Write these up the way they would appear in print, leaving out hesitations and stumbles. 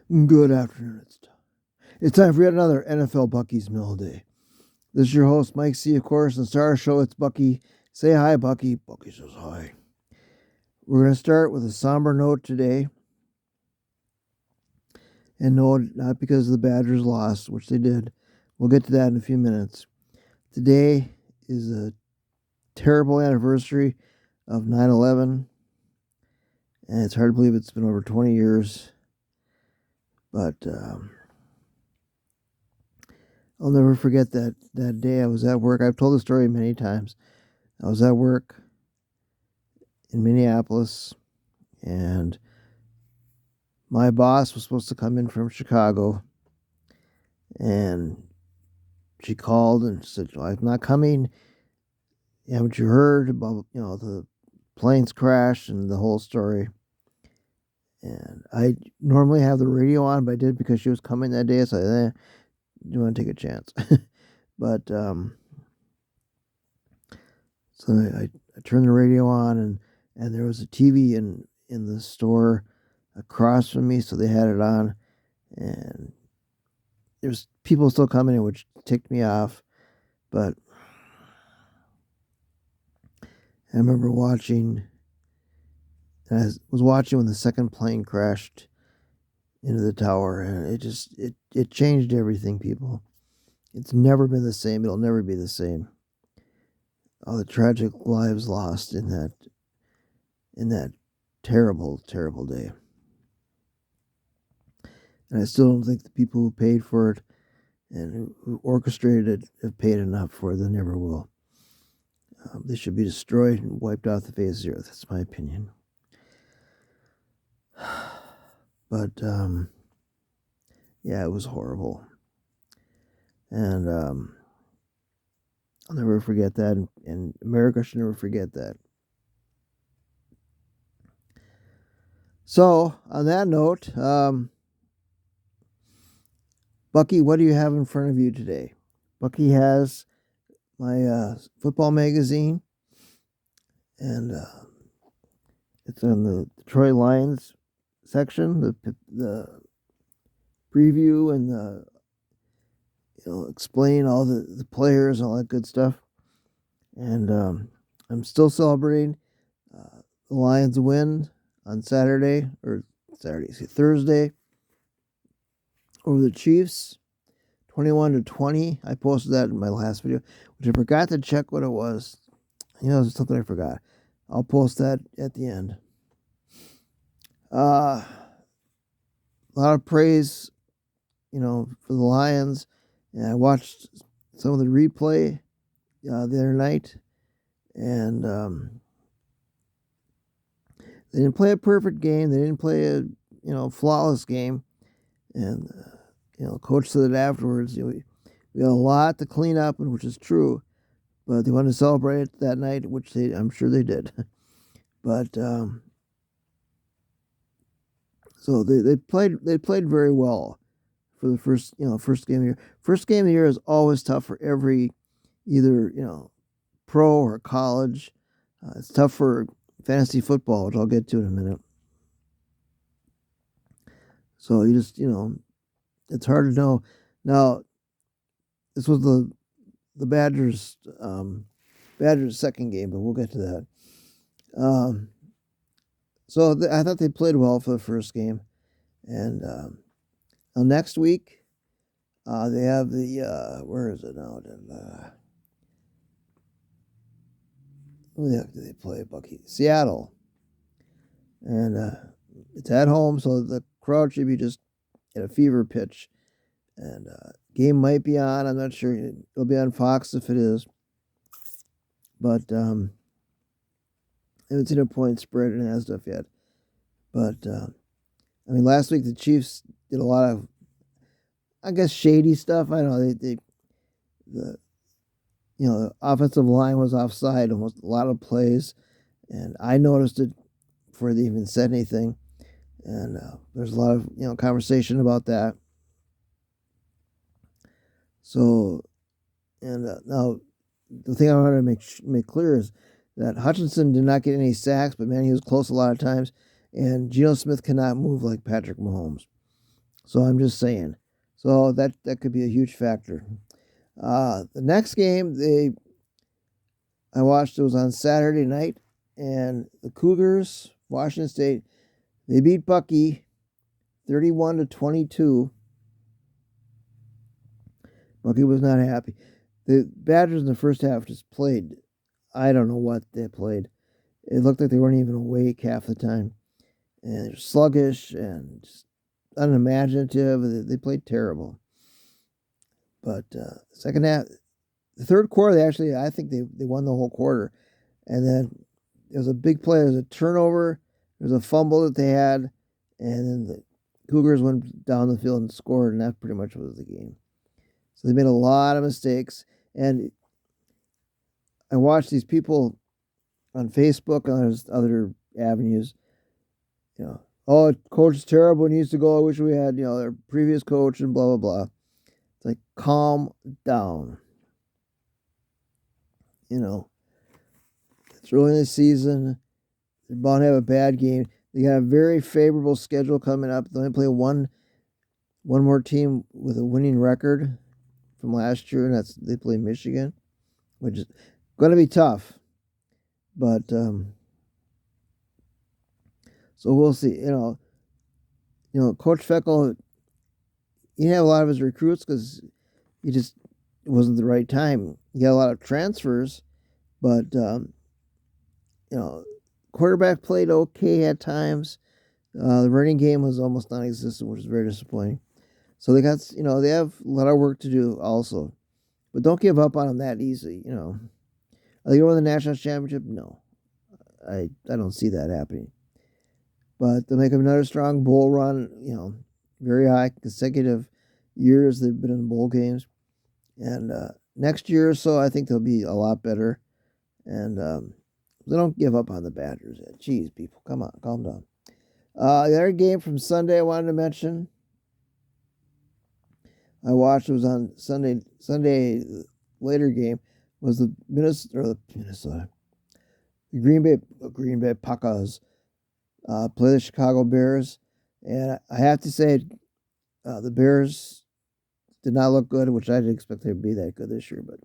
Good afternoon. It's time for yet another NFL Bucky's Mill Day. This is your host, Mike C., of course, and Star Show. It's Bucky. Say hi, Bucky. Bucky says hi. We're going to start with a somber note today. And no, not because the Badgers lost, which they did. We'll get to that in a few minutes. Today is a terrible anniversary of 9/11, and it's hard to believe it's been over 20 years. But I'll never forget that day. I was at work. I've told the story many times. I was at work in Minneapolis, and my boss was supposed to come in from Chicago, and she called and said, "I'm not coming. Haven't you heard about, the planes crashed and the whole story?" And I normally have the radio on, but I did because she was coming that day. So you want to take a chance. But so I turned the radio on, and there was a TV in the store across from me, so they had it on, and there's people still coming in, which ticked me off. But I remember watching, and I was watching when the second plane crashed into the tower, and it changed everything, people. It's never been the same. It'll never be the same. All the tragic lives lost in that terrible, terrible day. And I still don't think the people who paid for it and who orchestrated it have paid enough for it. They never will. They should be destroyed and wiped off the face of the earth. That's my opinion. But, yeah, it was horrible. And I'll never forget that, and America should never forget that. So, on that note, Bucky, what do you have in front of you today? Bucky has my football magazine, and it's on the Detroit Lions section, the preview and the explain all the players and all that good stuff. And I'm still celebrating the Lions win on Thursday over the Chiefs, 21-20. I posted that in my last video, which I forgot to check what it was. It's something I forgot. I'll post that at the end. A lot of praise, for the Lions. And I watched some of the replay the other night, and they didn't play a perfect game. They didn't play a flawless game. And coach said it afterwards. We got a lot to clean up, and which is true. But they wanted to celebrate it that night, which I'm sure they did. But so they played very well for the first game of the year. First game of the year is always tough for every either pro or college. It's tough for fantasy football, which I'll get to in a minute. So you just it's hard to know. Now, this was the Badgers second game, but we'll get to that. So I thought they played well for the first game, and next week they have the where is it now? Who the heck do they play, Bucky? Seattle, and it's at home, so the crowd should be just at a fever pitch. And game might be on. I'm not sure. It'll be on Fox if it is. But I haven't seen a point spread and that stuff yet. But last week the Chiefs did a lot of, I guess, shady stuff. I don't know. The offensive line was offside almost a lot of plays, and I noticed it before they even said anything. And there's a lot of conversation about that. So, and now the thing I want to make clear is that Hutchinson did not get any sacks, but man, he was close a lot of times. And Geno Smith cannot move like Patrick Mahomes. So I'm just saying. So that could be a huge factor. The next game I watched, it was on Saturday night, and the Cougars, Washington State, they beat Bucky 31-22. Bucky was not happy. The Badgers in the first half just played. I don't know what they played. It looked like they weren't even awake half the time. And they're sluggish and just unimaginative. They played terrible. But second half, the third quarter, I think they won the whole quarter. And then there was a big play. There was a turnover. There was a fumble that they had. And then the Cougars went down the field and scored, and that pretty much was the game. So they made a lot of mistakes. And I watched these people on Facebook and other avenues, oh, coach is terrible, he needs to go. I wish we had, their previous coach and blah, blah, blah. It's like, calm down. It's early in the season. They're bound to have a bad game. They got a very favorable schedule coming up. They only play one more team with a winning record from last year, and they play Michigan, which is going to be tough. But so we'll see. Coach Feckel, he didn't have a lot of his recruits because it wasn't the right time. He got a lot of transfers, but quarterback played okay at times. The running game was almost non-existent, which is very disappointing. So they have a lot of work to do also, but don't give up on them that easy. Are they going to win the national championship? No, I don't see that happening. But they'll make another strong bowl run. Very high consecutive years they've been in bowl games, and next year or so I think they'll be a lot better. And they don't give up on the Badgers yet. Jeez, people, come on, calm down. The other game from Sunday I wanted to mention, I watched, it was on Sunday later game, was the Green Bay Packers play the Chicago Bears, and I have to say the Bears did not look good, which I didn't expect they would be that good this year, but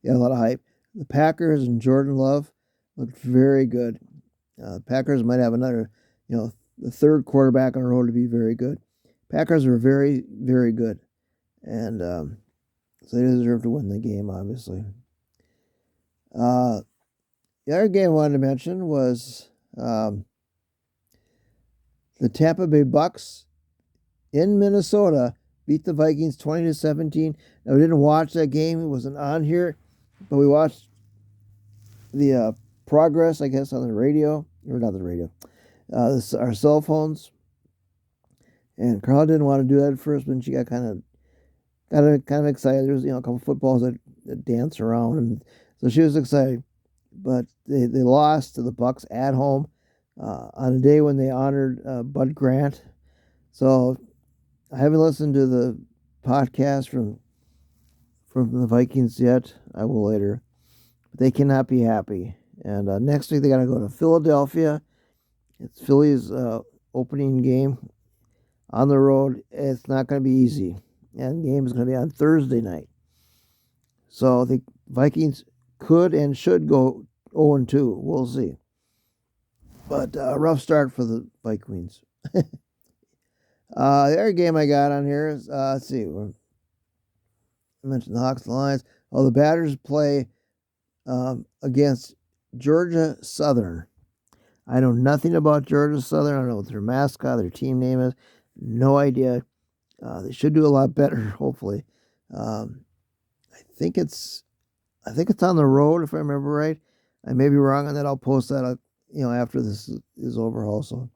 they had a lot of hype. The Packers and Jordan Love looked very good. Packers might have another, the third quarterback on the road to be very good. Packers are very, very good. And so they deserve to win the game, obviously. The other game I wanted to mention was the Tampa Bay Bucks in Minnesota beat the Vikings 20-17. Now, we didn't watch that game. It wasn't on here, but we watched the progress, I guess, on the radio. Or not the radio. Our cell phones. And Carla didn't want to do that at first, but she got kind of excited. There was, a couple footballs that dance around, and so she was excited. But they lost to the Bucks at home on a day when they honored Bud Grant. So I haven't listened to the podcast from the Vikings yet. I will later. But they cannot be happy. And next week they got to go to Philadelphia. It's Philly's opening game on the road. It's not going to be easy. And the game is going to be on Thursday night. So the Vikings could and should go 0-2. We'll see. But a rough start for the Vikings. The other game I got on here is, let's see. I mentioned the Hawks and the Lions. Oh, the Badgers play against Georgia Southern. I know nothing about Georgia Southern. I don't know what their mascot, their team name is. No idea. They should do a lot better, hopefully. I think it's on the road, if I remember right. I may be wrong on that. I'll post that, after this is over also.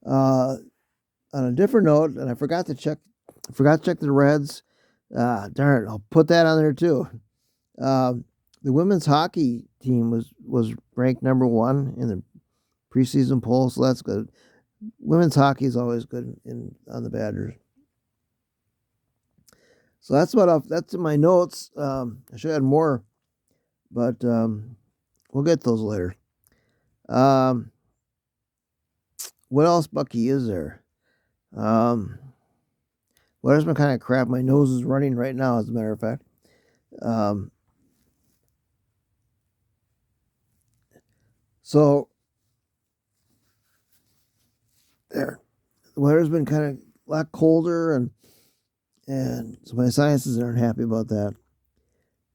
On a different note, and I forgot to check the Reds. Darn it, I'll put that on there too. The women's hockey team was ranked number 1 in the preseason poll, so that's good. Women's hockey is always good on the Badgers. So that's in my notes. I should have had more, but we'll get those later. What else, Bucky, is there? weather's been kind of crap. My nose is running right now, as a matter of fact. So there, the weather's been kind of a lot colder, and so my sinuses aren't happy about that.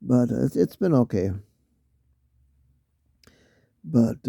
But it's been okay. But